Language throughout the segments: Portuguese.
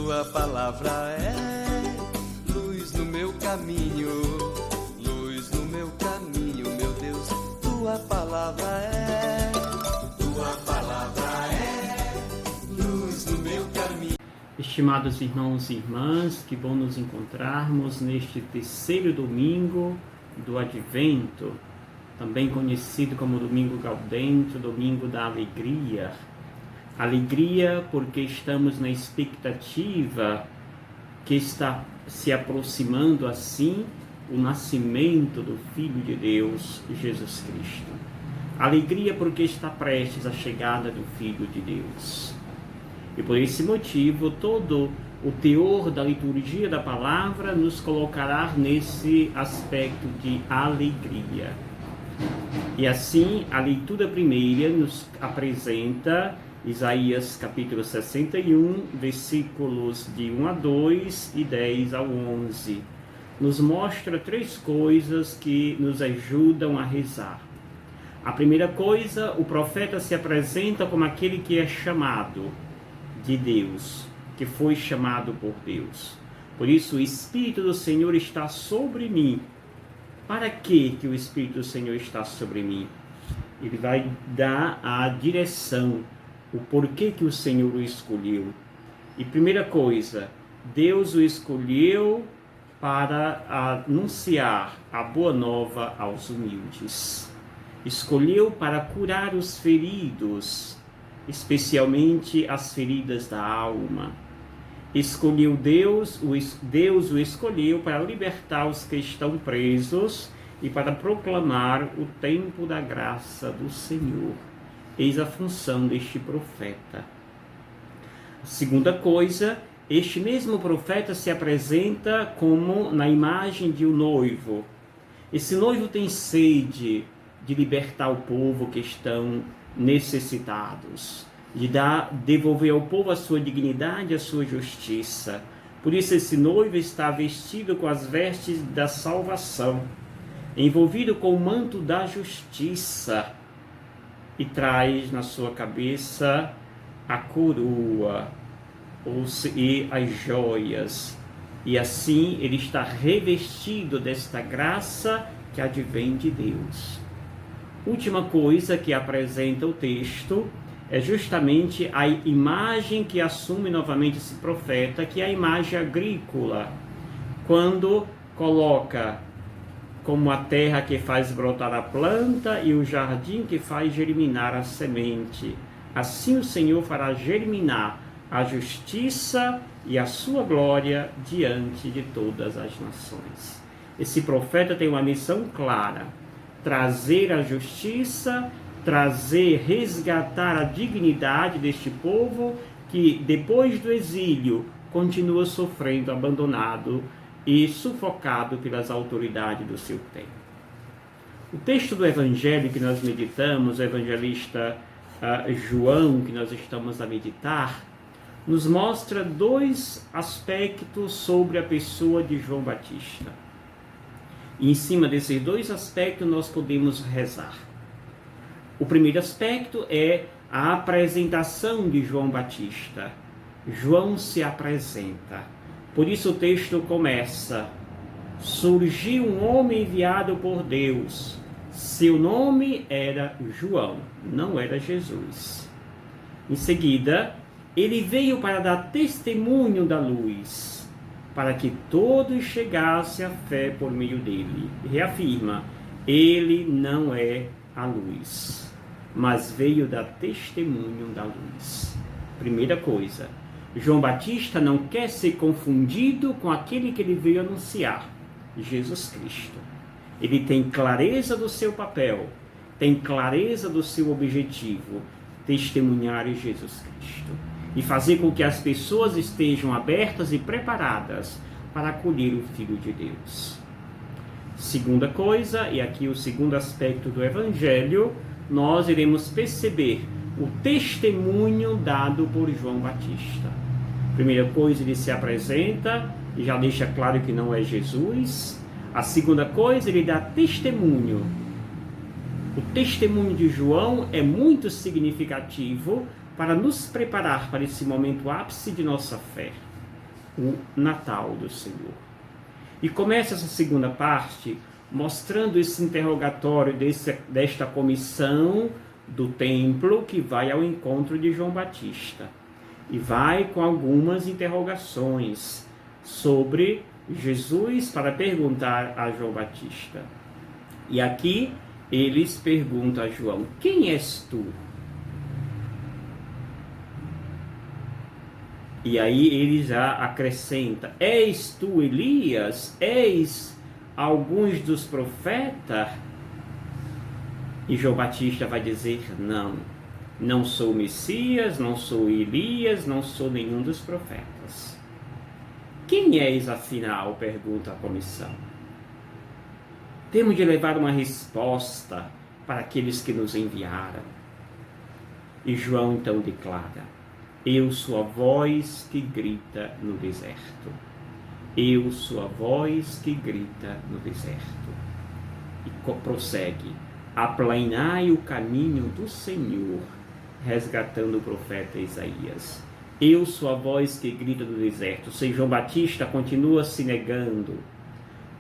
tua palavra é luz no meu caminho, luz no meu caminho, meu Deus, tua palavra é luz no meu caminho. Estimados irmãos e irmãs, que bom nos encontrarmos neste terceiro domingo do Advento, também conhecido como Domingo Gaudente, Domingo da Alegria. Alegria porque estamos na expectativa que está se aproximando assim o nascimento do Filho de Deus, Jesus Cristo. Alegria porque está prestes a chegada do Filho de Deus. E por esse motivo, todo o teor da liturgia da palavra nos colocará nesse aspecto de alegria. E assim, a leitura primeira nos apresenta Isaías capítulo 61, versículos de 1 a 2 e 10 ao 11. Nos mostra três coisas que nos ajudam a rezar. A primeira coisa, o profeta se apresenta como aquele que é chamado de Deus, que foi chamado por Deus. Por isso, o Espírito do Senhor está sobre mim. Para que o Espírito do Senhor está sobre mim? Ele vai dar a direção, o porquê que o Senhor o escolheu. E primeira coisa, Deus o escolheu para anunciar a boa nova aos humildes. Escolheu para curar os feridos, especialmente as feridas da alma. Deus o escolheu para libertar os que estão presos e para proclamar o tempo da graça do Senhor. Eis a função deste profeta. A segunda coisa, este mesmo profeta se apresenta como na imagem de um noivo. Esse noivo tem sede de libertar o povo que estão necessitados, de devolver ao povo a sua dignidade, a sua justiça. Por isso esse noivo está vestido com as vestes da salvação, envolvido com o manto da justiça, e traz na sua cabeça a coroa e as joias. E assim ele está revestido desta graça que advém de Deus. Última coisa que apresenta o texto é justamente a imagem que assume novamente esse profeta, que é a imagem agrícola, quando coloca como a terra que faz brotar a planta e o jardim que faz germinar a semente. Assim o Senhor fará germinar a justiça e a sua glória diante de todas as nações. Esse profeta tem uma missão clara: trazer a justiça, resgatar a dignidade deste povo que, depois do exílio, continua sofrendo, abandonado e sufocado pelas autoridades do seu tempo. O texto do Evangelho que nós meditamos, o evangelista João, que nós estamos a meditar, nos mostra dois aspectos sobre a pessoa de João Batista. E em cima desses dois aspectos nós podemos rezar. O primeiro aspecto é a apresentação de João Batista. João se apresenta. Por isso o texto começa: surgiu um homem enviado por Deus. Seu nome era João, não era Jesus. Em seguida, ele veio para dar testemunho da luz, para que todos chegassem à fé por meio dele. Reafirma: ele não é a luz, mas veio dar testemunho da luz. Primeira coisa, João Batista não quer ser confundido com aquele que ele veio anunciar, Jesus Cristo. Ele tem clareza do seu papel, tem clareza do seu objetivo: testemunhar Jesus Cristo e fazer com que as pessoas estejam abertas e preparadas para acolher o Filho de Deus. Segunda coisa, e aqui o segundo aspecto do Evangelho, nós iremos perceber o testemunho dado por João Batista. Primeira coisa, ele se apresenta e já deixa claro que não é Jesus. A segunda coisa, ele dá testemunho. O testemunho de João é muito significativo para nos preparar para esse momento ápice de nossa fé. o Natal do Senhor. E começa essa segunda parte mostrando esse interrogatório desta comissão do templo que vai ao encontro de João Batista. E vai com algumas interrogações sobre Jesus para perguntar a João Batista. E aqui eles perguntam a João: quem és tu? E aí ele já acrescenta: és tu Elias? És alguns dos profetas? E João Batista vai dizer: não, não sou Messias, não sou Elias, não sou nenhum dos profetas. Quem és afinal? Pergunta a comissão. Temos de levar uma resposta para aqueles que nos enviaram. E João então declara: eu sou a voz que grita no deserto. Eu sou a voz que grita no deserto. E prossegue: aplanai o caminho do Senhor, resgatando o profeta Isaías. Eu sou a voz que grita no deserto. Ou seja, João Batista continua se negando,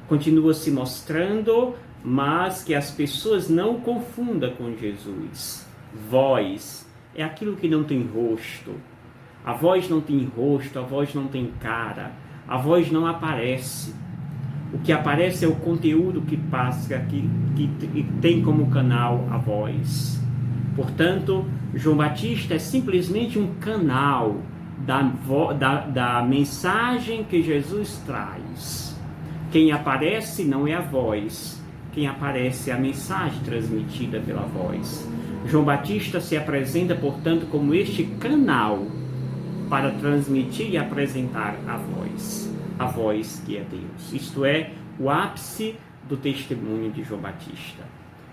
continua se mostrando, mas que as pessoas não confundam com Jesus. Voz é aquilo que não tem rosto. A voz não tem rosto, a voz não tem cara, a voz não aparece. O que aparece é o conteúdo que passa, que tem como canal a voz. Portanto, João Batista é simplesmente um canal da mensagem que Jesus traz. Quem aparece não é a voz, quem aparece é a mensagem transmitida pela voz. João Batista se apresenta, portanto, como este canal para transmitir e apresentar a voz que é Deus. Isto é, o ápice do testemunho de João Batista.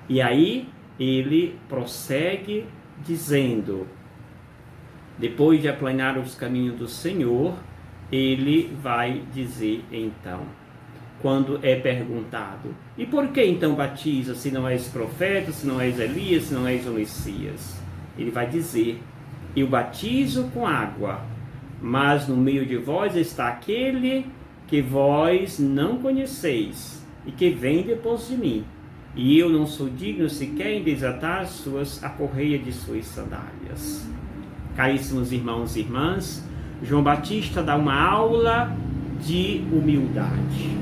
E aí ele prossegue dizendo, depois de aplanar os caminhos do Senhor, ele vai dizer então, quando é perguntado: e por que então batiza, se não és profeta, se não és Elias, se não és o Messias? Ele vai dizer: eu batizo com água, mas no meio de vós está aquele que vós não conheceis e que vem depois de mim, e eu não sou digno sequer em desatar a correia de suas sandálias. Caríssimos irmãos e irmãs, João Batista dá uma aula de humildade.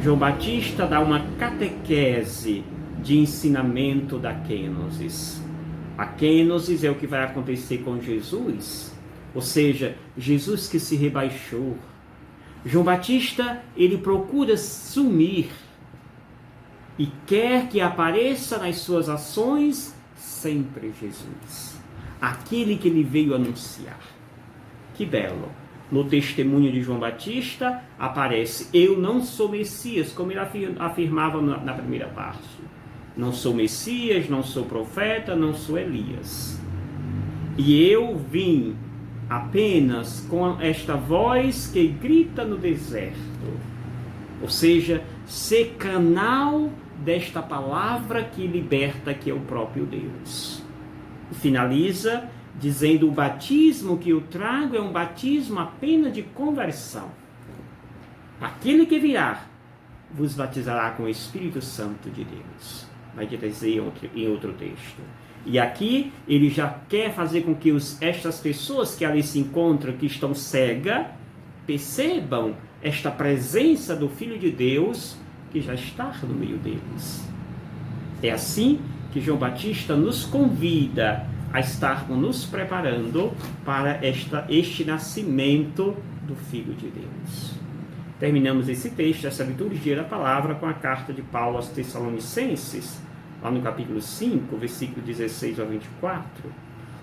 João Batista dá uma catequese de ensinamento da kenosis. A kenosis é o que vai acontecer com Jesus, ou seja, Jesus que se rebaixou. João Batista, ele procura sumir e quer que apareça nas suas ações sempre Jesus, aquele que ele veio anunciar. Que belo! No testemunho de João Batista aparece: eu não sou Messias, como ele afirmava na primeira parte. Não sou Messias, não sou profeta, não sou Elias. E eu vim apenas com esta voz que grita no deserto. Ou seja, ser canal desta palavra que liberta, que é o próprio Deus. E finaliza dizendo: o batismo que eu trago é um batismo apenas de conversão. Aquele que virá vos batizará com o Espírito Santo de Deus. Vai dizer em outro texto. E aqui ele já quer fazer com que estas pessoas que ali se encontram, que estão cegas, percebam esta presença do Filho de Deus que já está no meio deles. É assim que João Batista nos convida a estarmos nos preparando para este nascimento do Filho de Deus. Terminamos esse texto, essa liturgia da palavra, com a carta de Paulo aos Tessalonicenses, lá no capítulo 5, versículo 16 ao 24,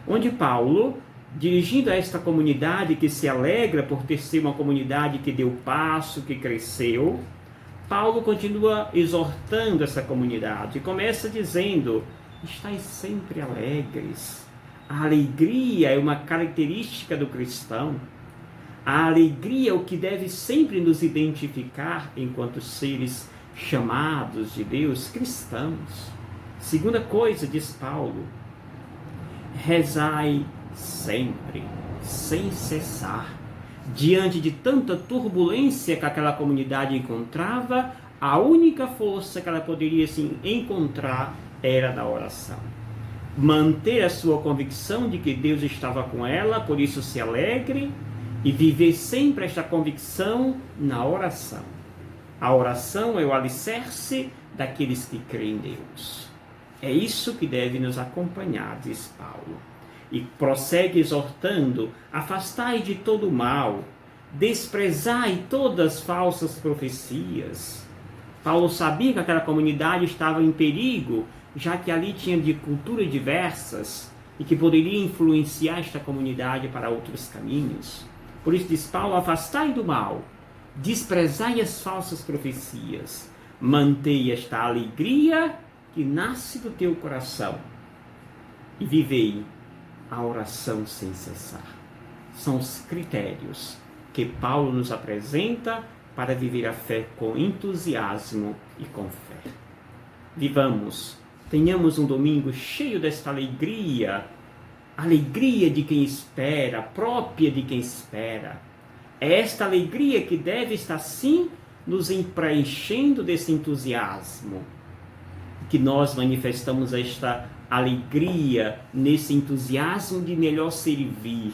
onde Paulo, dirigindo a esta comunidade que se alegra por ter sido uma comunidade que deu passo, que cresceu, Paulo continua exortando essa comunidade e começa dizendo: estais sempre alegres. A alegria é uma característica do cristão. A alegria é o que deve sempre nos identificar enquanto seres chamados de Deus, cristãos. Segunda coisa, diz Paulo: rezai sempre, sem cessar. Diante de tanta turbulência que aquela comunidade encontrava, a única força que ela poderia encontrar era da oração. Manter a sua convicção de que Deus estava com ela, por isso se alegre, e viver sempre esta convicção na oração. A oração é o alicerce daqueles que creem em Deus. É isso que deve nos acompanhar, diz Paulo. E prossegue exortando: afastai de todo o mal, desprezai todas as falsas profecias. Paulo sabia que aquela comunidade estava em perigo, já que ali tinha de culturas diversas e que poderia influenciar esta comunidade para outros caminhos. Por isso diz Paulo: afastai do mal, desprezai as falsas profecias, mantei esta alegria que nasce do teu coração e vivei a oração sem cessar. São os critérios que Paulo nos apresenta para viver a fé com entusiasmo e com fé. Vivamos, tenhamos um domingo cheio desta alegria, alegria de quem espera, própria de quem espera. É esta alegria que deve estar, sim, nos preenchendo desse entusiasmo, que nós manifestamos esta alegria nesse entusiasmo de melhor servir,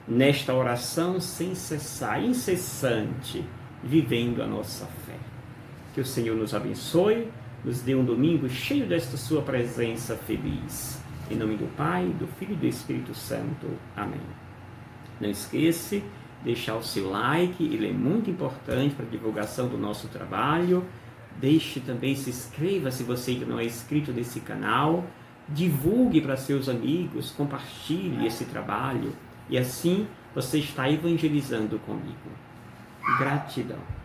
nesta oração sem cessar, incessante, vivendo a nossa fé. Que o Senhor nos abençoe, nos dê um domingo cheio desta sua presença feliz. Em nome do Pai, do Filho e do Espírito Santo. Amém. Não esqueça de deixar o seu like, ele é muito importante para a divulgação do nosso trabalho. Deixe também, se inscreva se você ainda não é inscrito nesse canal. Divulgue para seus amigos, compartilhe esse trabalho. E assim você está evangelizando comigo. Gratidão.